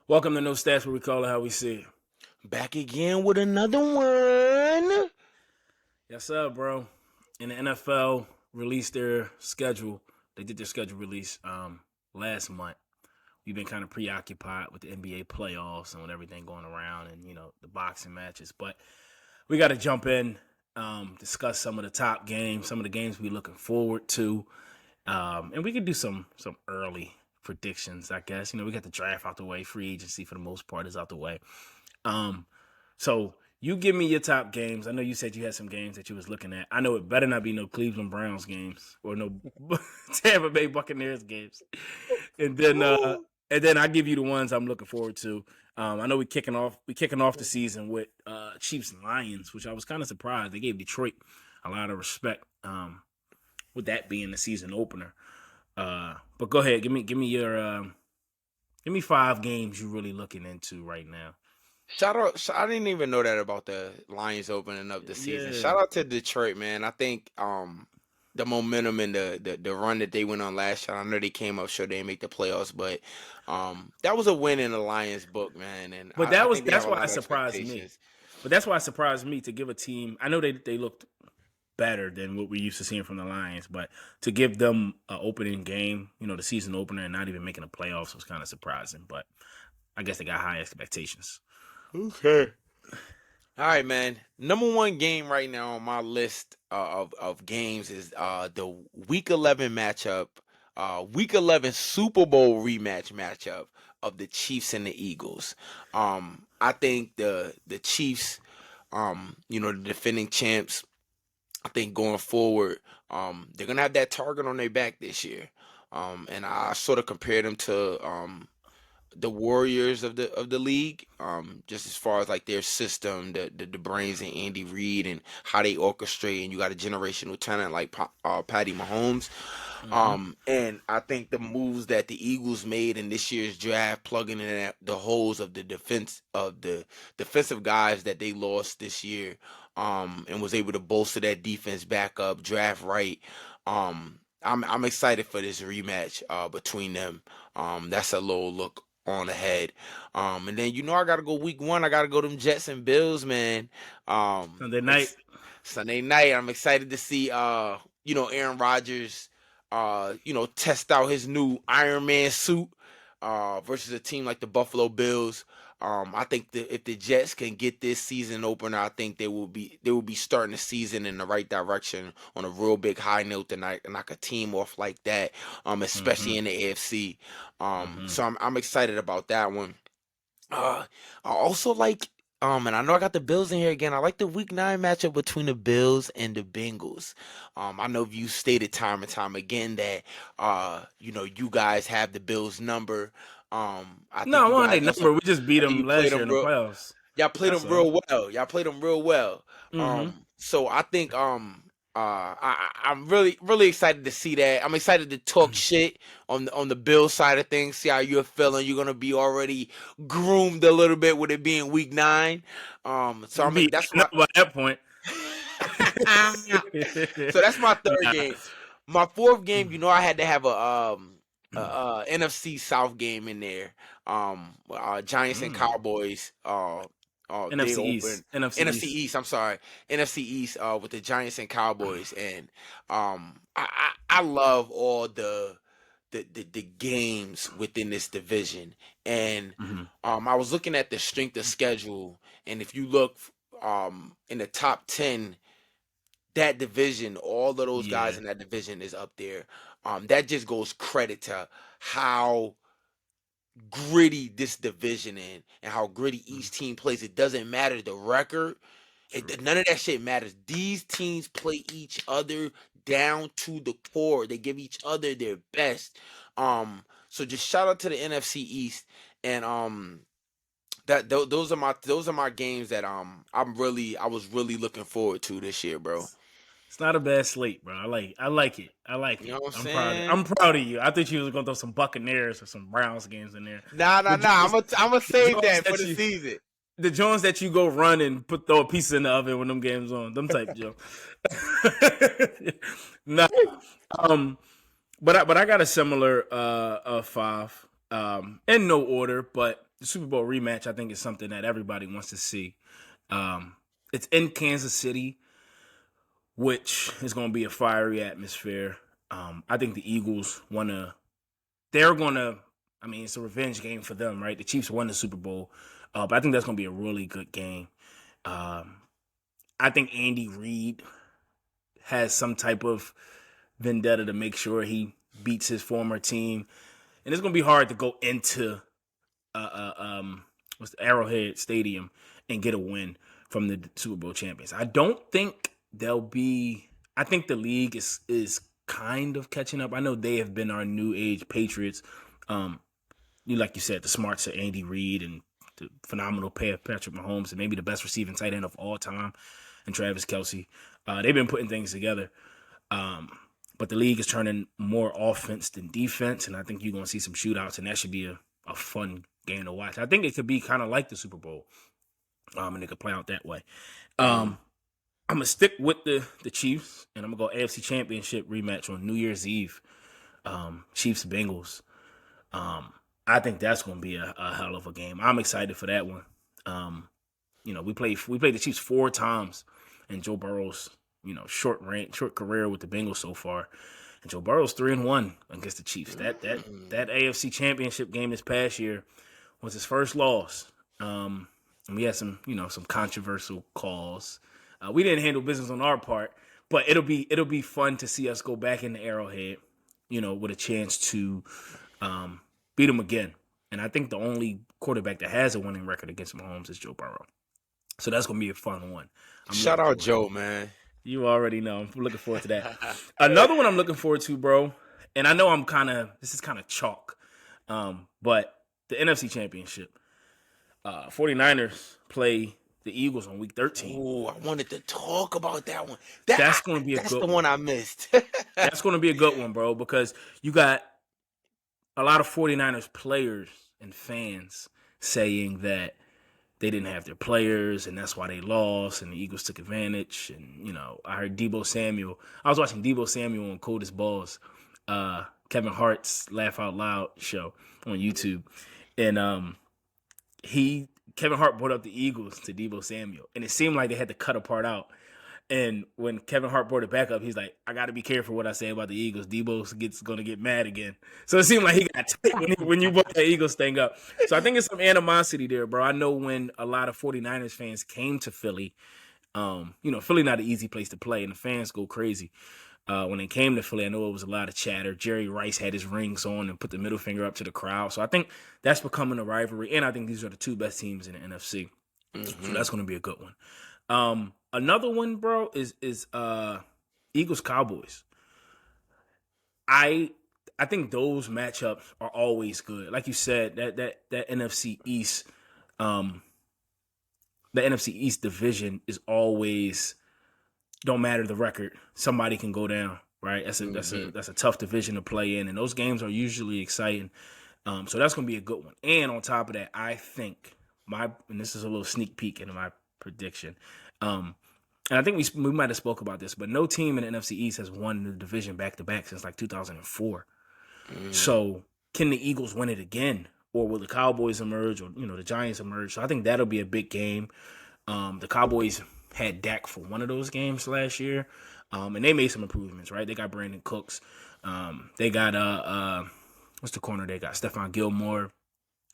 Welcome to No Stats, where we call it how we see it. Back again with another one. Yes, sir, bro. And the NFL released their schedule. They did their schedule release last month. We've been kind of preoccupied with the NBA playoffs and with everything going around and, the boxing matches. But we got to jump in, discuss some of the top games, some of the games we're looking forward to. And we can do some early predictions, I guess. We got the draft out the way. Free agency, for the most part, is out the way. So you give me your top games. I know you said you had some games that you was looking at. I know it better not be no Cleveland Browns games or no Tampa Bay Buccaneers games. And then I give you the ones I'm looking forward to. I know we're kicking off the season with Chiefs and Lions, which I was kind of surprised. They gave Detroit a lot of respect, with that being the season opener. But go ahead, give me your give me 5 games you're really looking into right now. Shout out! I didn't even know that about the Lions opening up the season. Yeah. Shout out to Detroit, man. I think the momentum and the run that they went on last year. I know they came up short, they didn't make the playoffs, but that was a win in the Lions book, man. And But I think they that's have a why lot it of surprised me. expectations. But that's why it surprised me to give a team. I know they looked better than what we're used to seeing from the Lions, but to give them an opening game, the season opener, and not even making the playoffs was kind of surprising. But I guess they got high expectations. Okay. All right, man. Number one game right now on my list of games is the Week 11 matchup, Week 11 Super Bowl rematch matchup of the Chiefs and the Eagles. I think the Chiefs, the defending champs. I think going forward, they're gonna have that target on their back this year. And I sort of compare them to the Warriors of the league, just as far as like their system, the brains and Andy Reid and how they orchestrate, and you got a generational talent like Patty Mahomes. And I think the moves that the Eagles made in this year's draft, plugging in the holes of the defensive guys that they lost this year, and was able to bolster that defense back up, draft right. I'm excited for this rematch between them. That's a little look on ahead. And then I gotta go week 1. I gotta go them Jets and Bills, man. Sunday night. Sunday night. I'm excited to see Aaron Rodgers test out his new Iron Man suit versus a team like the Buffalo Bills. I think that if the Jets can get this season opener, I think they will be starting the season in the right direction on a real big high note and knock a team off like that, especially in the AFC. So I'm excited about that one. I also like and I know I got the Bills in here again. I like the Week 9 matchup between the Bills and the Bengals. I know you stated time and time again that you guys have the Bills number. I think No, you we on guys their also number. We just beat I think you them played last year them in the real playoffs. y'all played That's them all. real well. Y'all played them real well. Mm-hmm. So I think I'm really excited to see that. I'm excited to talk shit on the Bill side of things. See how you're feeling. You're gonna be already groomed a little bit with it being week 9. So I mean Be that's not my by that point. so that's my third Nah. game. My fourth game, I had to have a NFC South game in there. Giants and Mm. Cowboys. They NFC East. open NFC NFC East. East. I'm sorry, NFC East. With the Giants and Cowboys, and I love all the games within this division. And Mm-hmm. I was looking at the strength of schedule, and if you look in the top 10, that division, all of those guys Yeah. in that division is up there. That just goes credit to how gritty this division is and how gritty Mm. each team plays. It doesn't matter the record. True. None of that shit matters. These teams play each other down to the core. They give each other their best. So just shout out to the NFC East, and those are my games that I was really looking forward to this year, bro. It's not a bad slate, bro. I like it. I like You it. know what I'm I'm proud of saying? I'm proud of you. I thought you was gonna throw some Buccaneers or some Browns games in there. Nah, nah, The nah. Jones, I'm gonna the save Jones that for that the you season. the Jones that you go run and throw a piece in the oven when them games on. Them type Joe. No. Um but I got a similar 5. In no order, but the Super Bowl rematch, I think, is something that everybody wants to see. It's in Kansas City, which is going to be a fiery atmosphere. I think the Eagles want to. They're going to. I mean, it's a revenge game for them, right? The Chiefs won the Super Bowl, but I think that's going to be a really good game. I think Andy Reid has some type of vendetta to make sure he beats his former team, and it's going to be hard to go into what's the Arrowhead Stadium and get a win from the Super Bowl champions. I don't think they'll be. I think the league is kind of catching up. I know they have been our new age Patriots. Like you said, the smarts of Andy Reid and the phenomenal pair of Patrick Mahomes and maybe the best receiving tight end of all time, and Travis Kelce. They've been putting things together. But the league is turning more offense than defense, and I think you're going to see some shootouts, and that should be a fun game to watch. I think it could be kind of like the Super Bowl, and it could play out that way. I'm going to stick with the Chiefs, and I'm going to go AFC Championship rematch on New Year's Eve, Chiefs-Bengals. I think that's going to be a hell of a game. I'm excited for that one. We played the Chiefs 4 times, and Joe Burrow's short career with the Bengals so far, and Joe Burrow's 3-1 against the Chiefs. That AFC Championship game this past year was his first loss. And we had some controversial calls. We didn't handle business on our part, but it'll be fun to see us go back in the Arrowhead, with a chance to beat them again. And I think the only quarterback that has a winning record against Mahomes is Joe Burrow. So that's going to be a fun one. Shout out Joe, man. You already know. I'm looking forward to that. Another one I'm looking forward to, bro, and I know this is kind of chalk, but the NFC Championship. 49ers play the Eagles on week 13. Oh, I wanted to talk about that one. That's going to be that's the one I missed. That's going to be a good one, bro, because you got a lot of 49ers players and fans saying that they didn't have their players, and that's why they lost, and the Eagles took advantage. And, I heard Deebo Samuel. I was watching Deebo Samuel on Coldest Balls, Kevin Hart's Laugh Out Loud show on YouTube. And Kevin Hart brought up the Eagles to Deebo Samuel, and it seemed like they had to cut a part out. And when Kevin Hart brought it back up, he's like, I got to be careful what I say about the Eagles. Deebo's going to get mad again. So it seemed like he got tight when you brought that Eagles thing up. So I think it's some animosity there, bro. I know when a lot of 49ers fans came to Philly, Philly not an easy place to play, and the fans go crazy. When they came to Philly, I know it was a lot of chatter. Jerry Rice had his rings on and put the middle finger up to the crowd. So I think that's becoming a rivalry, and I think these are the 2 best teams in the NFC. Mm-hmm. So that's going to be a good one. Another one, bro, is Eagles Cowboys. I think those matchups are always good. Like you said, that NFC East, the NFC East division is always, don't matter the record, somebody can go down, right? That's a tough division to play in, and those games are usually exciting. So that's going to be a good one. And on top of that, I think and this is a little sneak peek into my prediction. And I think we might have spoke about this, but no team in the NFC East has won the division back-to-back since like 2004. So can the Eagles win it again? Or will the Cowboys emerge, or the Giants emerge? So I think that'll be a big game. The Cowboys had Dak for one of those games last year, and they made some improvements, right? They got Brandon Cooks. They got, what's the corner they got? Stephon Gilmore.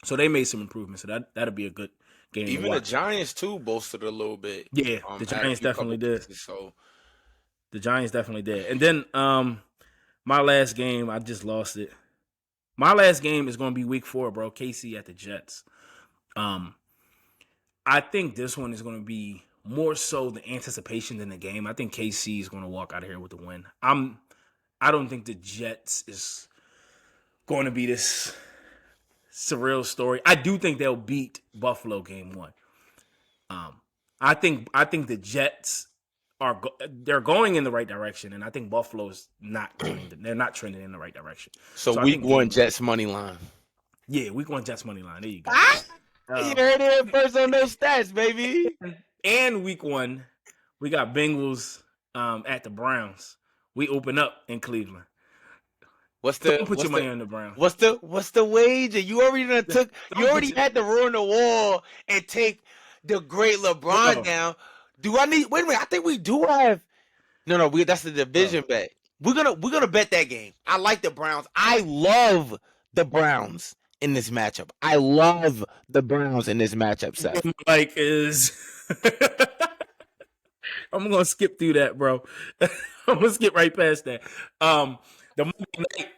So they made some improvements. So that'll be a good game. Even the Giants, too, boasted a little bit. Yeah, the Giants definitely did. Pieces, so. The Giants definitely did. And then my last game, I just lost it. My last game is going to be week 4, bro. KC at the Jets. I think this one is going to be more so the anticipation than the game. I think KC is going to walk out of here with the win. I don't think the Jets is going to be this surreal story. I do think they'll beat Buffalo game 1. I think the Jets they're going in the right direction, and I think Buffalo's not going. They're not trending in the right direction. So week 1 Jets money line. Yeah, week 1 Jets money line. There you go. You heard it first on those stats, baby. And week 1, we got Bengals at the Browns. We open up in Cleveland. What's Don't the put your money on the Browns. what's the wager? You already Don't put your, had to run the wall and take the great LeBron bro, down. Do I need? Wait a minute. I think we do have. No. That's the bro. division bet. We're gonna bet that game. I like the Browns. I love the Browns in this matchup. I love the Browns in this matchup, Seth. Like is. I'm gonna skip through that, bro. I'm gonna skip right past that. The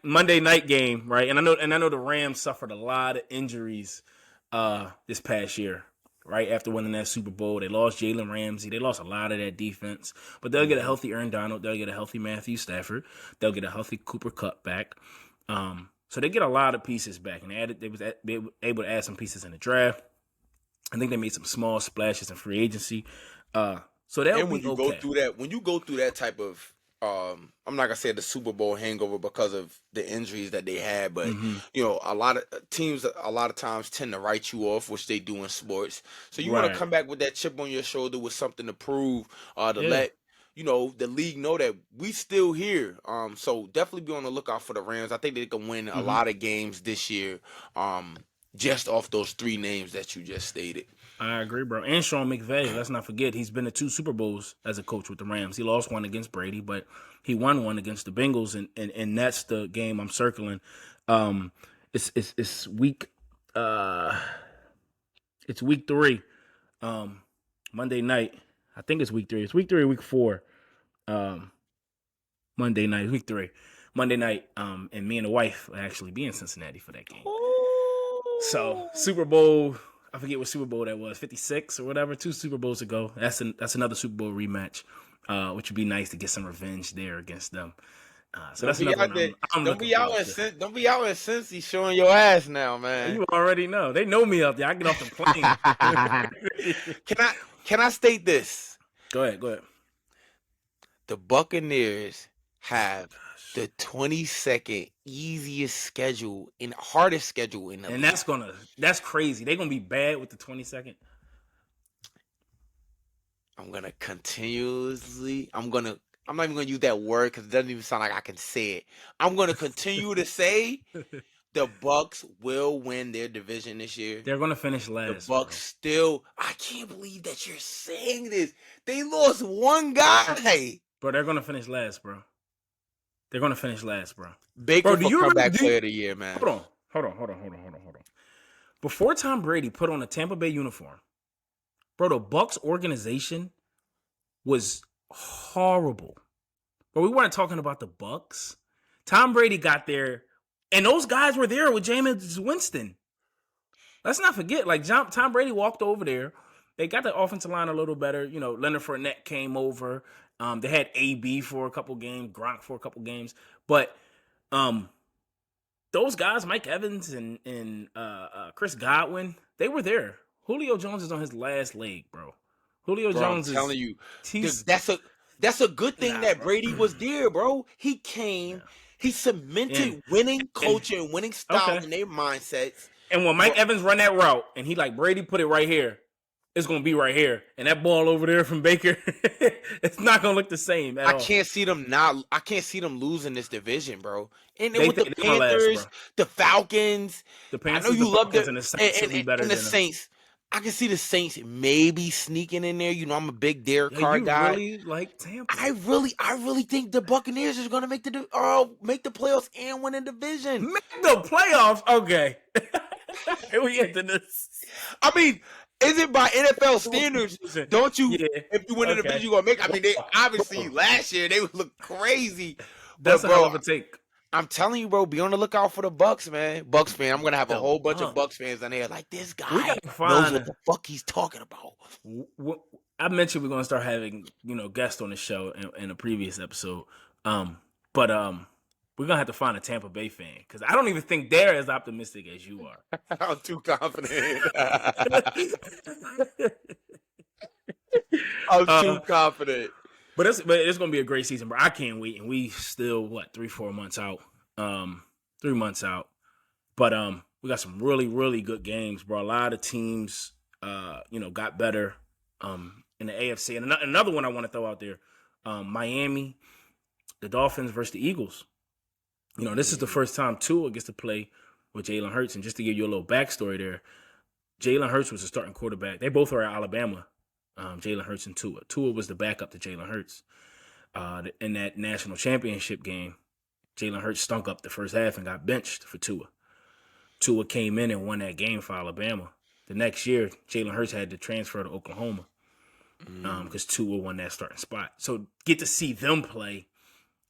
Monday night game, right? And I know the Rams suffered a lot of injuries this past year, right? After winning that Super Bowl, they lost Jalen Ramsey. They lost a lot of that defense, but they'll get a healthy Aaron Donald. They'll get a healthy Matthew Stafford. They'll get a healthy Cooper Kupp back. So they get a lot of pieces back, and they were able to add some pieces in the draft. I think they made some small splashes in free agency. So that'll And be okay. when you go through that type of, I'm not gonna say the Super Bowl hangover because of the injuries that they had, but a lot of teams a lot of times tend to write you off, which they do in sports. So you want to Right. come back with that chip on your shoulder with something to prove, to Yeah. let the league know that we still here. So definitely be on the lookout for the Rams. I think they can win a lot of games this year. Just off those three names that you just stated. I agree, bro. And Sean McVay, let's not forget, he's been to 2 Super Bowls as a coach with the Rams. He lost one against Brady, but he won one against the Bengals, and that's the game I'm circling. It's week it's week 3, Monday night. I think it's week 3. It's week 3 or week 4. Monday night, week 3, Monday night. And me and the wife will actually be in Cincinnati for that game. So Super Bowl, I forget what Super Bowl that was, 56 or whatever, 2 Super Bowls ago. That's another Super Bowl rematch, which would be nice to get some revenge there against them. So that's another one I'm looking forward to. Don't be out in Cincy showing your ass now, man. You already know. They know me up there. I get off the plane. Can I state this? Go ahead. The Buccaneers have the 22nd easiest schedule and hardest schedule in the and league. that's crazy. They're gonna be bad with the 22nd. I'm not even gonna use that word because it doesn't even sound like I can say it. I'm gonna continue to say the Bucks will win their division this year. They're gonna finish last. The Bucks still. I can't believe that you're saying this. They lost one guy. Bro, they're gonna finish last, bro. Baker for comeback player of the year, man. Hold on. Before Tom Brady put on a Tampa Bay uniform, bro, the Bucks organization was horrible. But we weren't talking about the Bucks. Tom Brady got there, and those guys were there with Jameis Winston. Let's not forget, like Tom Brady walked over there. They got the offensive line a little better. Leonard Fournette came over. They had AB for a couple games, Gronk for a couple games, but those guys, Mike Evans and Chris Godwin, they were there. Julio Jones is on his last leg, bro. Jones I'm telling you, that's a good thing that Brady was there, bro. He came, he cemented winning culture and winning style in their mindsets. And when Mike Evans run that route, and he like Brady put it right here, it's gonna be right here, and that ball over there from Baker, it's not gonna look the same at all. I can't see them losing this division, bro. And then with the Panthers, the Falcons, I know you love them, and the Saints. I can see the Saints maybe sneaking in there. I'm a big Derek Carr guy. Really like Tampa. I really think the Buccaneers are gonna make the playoffs and win the division. Make the playoffs, okay? We into this. I mean, is it by NFL standards? Don't you? Yeah. If you win the division, you gonna make. I mean, they obviously last year they would look crazy. That's a hell of a take. I'm telling you, bro. Be on the lookout for the Bucks, man. Bucks fan. I'm gonna have a whole bunch of Bucks fans on there. Like, this guy knows what the fuck he's talking about. I mentioned we're gonna start having guests on the show in a previous episode, but we're gonna have to find a Tampa Bay fan because I don't even think they're as optimistic as you are. I'm too confident. I'm too confident. But it's gonna be a great season, bro. I can't wait, and we still 3-4 months out, 3 months out. But we got some really really good games, bro. A lot of teams, got better in the AFC. And another one I want to throw out there, Miami, the Dolphins versus the Eagles. This is the Mm. first time Tua gets to play with Jalen Hurts. And just to give you a little backstory there, Jalen Hurts was the starting quarterback. They both are at Alabama, Jalen Hurts and Tua. Tua was the backup to Jalen Hurts. In that national championship game, Jalen Hurts stunk up the first half and got benched for Tua. Tua came in and won that game for Alabama. The next year, Jalen Hurts had to transfer to Oklahoma Mm. because Tua won that starting spot. So get to see them play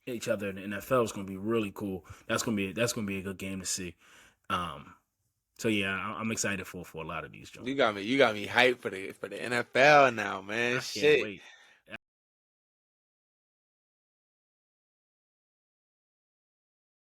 each other in the NFL is going to be really cool. That's going to be a good game to see. Um, so yeah, I'm excited for a lot of these, Jones. You got me hyped for the NFL now, man. I can't Shit. wait.